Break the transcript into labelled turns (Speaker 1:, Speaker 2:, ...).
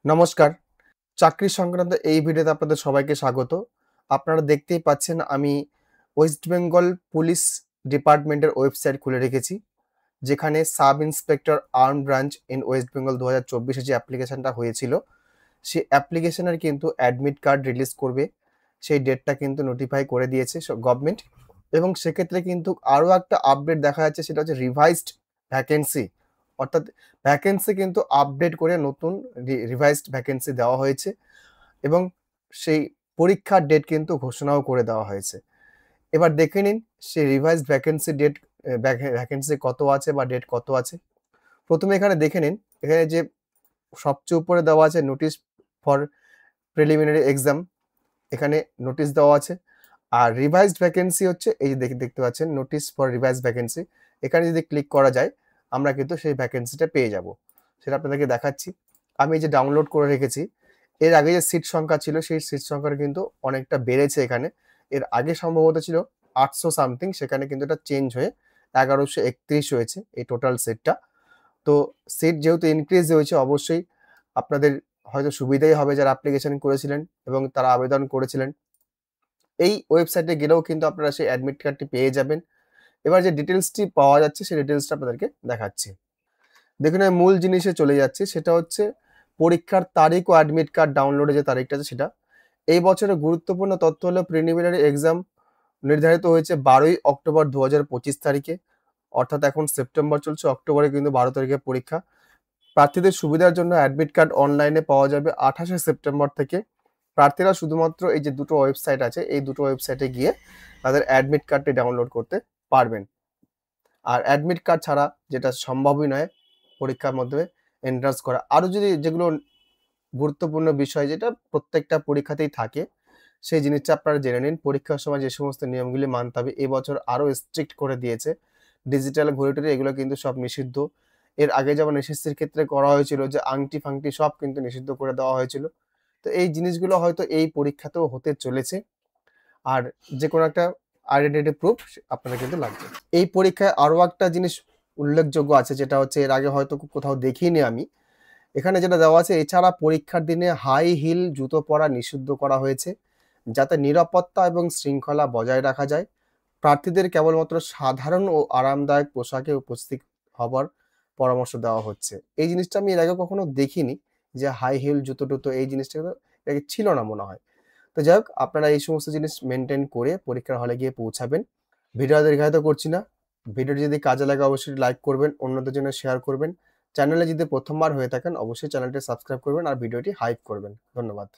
Speaker 1: নমস্কার। চাকরি সংক্রান্ত এই ভিডিওতে আপনাদের সবাইকে স্বাগত। আপনারা দেখতেই পাচ্ছেন আমি ওয়েস্ট বেঙ্গল পুলিশ ডিপার্টমেন্টের ওয়েবসাইট খুলে রেখেছি। যেখানে sub inspector armed branch in West Bengal ২০২৪ এ যে অ্যাপ্লিকেশনটা হয়েছিল, সেই অ্যাপ্লিকেশনের কিন্তু অ্যাডমিট কার্ড রিলিজ করবে। সেই ডেটটা কিন্তু নোটিফাই করে দিয়েছে গভর্নমেন্ট, এবং সেক্ষেত্রে কিন্তু আরও একটা আপডেট দেখা যাচ্ছে, সেটা হচ্ছে রিভাইজড ভ্যাকেন্সি। অর্থাৎ ভ্যাকেন্সি কিন্তু আপডেট করে নতুন রিভাইজড ভ্যাকেন্সি দেওয়া হয়েছে, এবং সেই পরীক্ষার ডেট কিন্তু ঘোষণাও করে দেওয়া হয়েছে। এবার দেখে নিন সেই রিভাইজড ভ্যাকেন্সি ডেট, ভ্যাকেন্সি কত আছে বা ডেট কত আছে। প্রথমে এখানে দেখে নিন, এখানে যে সবচেয়ে উপরে দেওয়া আছে নোটিশ ফর প্রিলিমিনারি এক্সাম, এখানে নোটিশ দেওয়া আছে। আর রিভাইজড ভ্যাকেন্সি হচ্ছে এই যে দেখতে পাচ্ছেন নোটিশ ফর রিভাইজড ভ্যাকেন্সি। এখানে যদি ক্লিক করা যায় আমরা কিন্তু সেই ভ্যাকেন্সিটা পেয়ে যাব। সেটা আপনাদেরকে দেখাচ্ছি। আমি এই যে ডাউনলোড করে রেখেছি। এর আগে যে সিট সংখ্যা ছিল সেই সিট সংখ্যাটা কিন্তু অনেকটা বেড়েছে এখানে। এর আগে সম্ভবত ছিল ৮০০ সামথিং, সেখানে কিন্তু এটা চেঞ্জ হয়ে ১১৩১ হয়েছে এই টোটাল সিটটা। তো সিট যেহেতু ইনক্রিজ হয়েছে, অবশ্যই আপনাদের হয়তো সুবিধাই হবে যারা অ্যাপ্লিকেশন করেছিলেন এবং তারা আবেদন করেছিলেন। এই ওয়েবসাইটে গেলেও কিন্তু আপনারা সেই অ্যাডমিট কার্ডটি পেয়ে যাবেন। এবার যে ডিটেইলসটি পাওয়া যাচ্ছে সেই ডিটেইলসটা আপনাদেরকে দেখাচ্ছি। দেখুন আমি মূল জিনিসে চলে যাচ্ছি, সেটা হচ্ছে পরীক্ষার তারিখ ও অ্যাডমিট কার্ড ডাউনলোডের যে তারিখটা আছে সেটা। এই বছরের গুরুত্বপূর্ণ তথ্য হলো প্রিলিমিনারি এক্সাম নির্ধারিত হয়েছে ১২ই অক্টোবর ২০২৫ তারিখে। অর্থাৎ এখন সেপ্টেম্বর চলছে, অক্টোবরে কিন্তু ১২ তারিখে পরীক্ষা। প্রার্থীদের সুবিধার জন্য অ্যাডমিট কার্ড অনলাইনে পাওয়া যাবে ২৮শে সেপ্টেম্বর থেকে। প্রার্থীরা শুধুমাত্র এই যে দুটো ওয়েবসাইট আছে, এই দুটো ওয়েবসাইটে গিয়ে তাদের অ্যাডমিট কার্ডটি ডাউনলোড করতে পারবেন। আর অ্যাডমিট কার্ড ছাড়া যেটা সম্ভবই নয় পরীক্ষার মাধ্যমে এন্ট্রান্স করা। আরও যদি যেগুলো গুরুত্বপূর্ণ বিষয় যেটা প্রত্যেকটা পরীক্ষাতেই থাকে, সেই জিনিসটা আপনারা জেনে নিন। পরীক্ষার সময় যে সমস্ত নিয়মগুলি মানতে হবে এবছর আরও স্ট্রিক্ট করে দিয়েছে। ডিজিটাল ঘড়ি-টড়ি এগুলো কিন্তু সব নিষিদ্ধ। এর আগে যেমন এসএসসির ক্ষেত্রে করা হয়েছিল যে আংটি-ফাংটি সব কিন্তু নিষিদ্ধ করে দেওয়া হয়েছিল। তো এই জিনিসগুলো হয়তো এই পরীক্ষাতেও হতে চলেছে। আর যেকোনো একটা আইডেন্টিটি প্রুফ আপনার কিন্তু লাগবে। এই পরীক্ষায় আরও একটা জিনিস উল্লেখযোগ্য আছে, যেটা হচ্ছে এর আগে হয়তো কোথাও দেখিনি আমি। এখানে যেটা দেওয়া আছে, এছাড়া পরীক্ষার দিনে হাই হিল জুতো পরা নিষিদ্ধ করা হয়েছে, যাতে নিরাপত্তা এবং শৃঙ্খলা বজায় রাখা যায়। প্রার্থীদের কেবলমাত্র সাধারণ ও আরামদায়ক পোশাকে উপস্থিত হবার পরামর্শ দেওয়া হচ্ছে। এই জিনিসটা আমি এর আগে কখনো দেখিনি, যে হাই হিল জুতো-টুতো এই জিনিসটা কিন্তু এর আগে ছিল না মনে হয়। তো যাই হোক, আপনারা এই সমস্ত জিনিস মেইনটেইন করে পরীক্ষার হলে গিয়ে পৌঁছাবেন। ভিডিও আর দীর্ঘায়িত করছি না। ভিডিওটি যদি কাজে লাগে অবশ্যই লাইক করবেন, অন্যদের জন্য শেয়ার করবেন। চ্যানেলে যদি প্রথমবার হয়ে থাকেন অবশ্যই চ্যানেলটি সাবস্ক্রাইব করবেন আর ভিডিওটি হাইপ করবেন। ধন্যবাদ।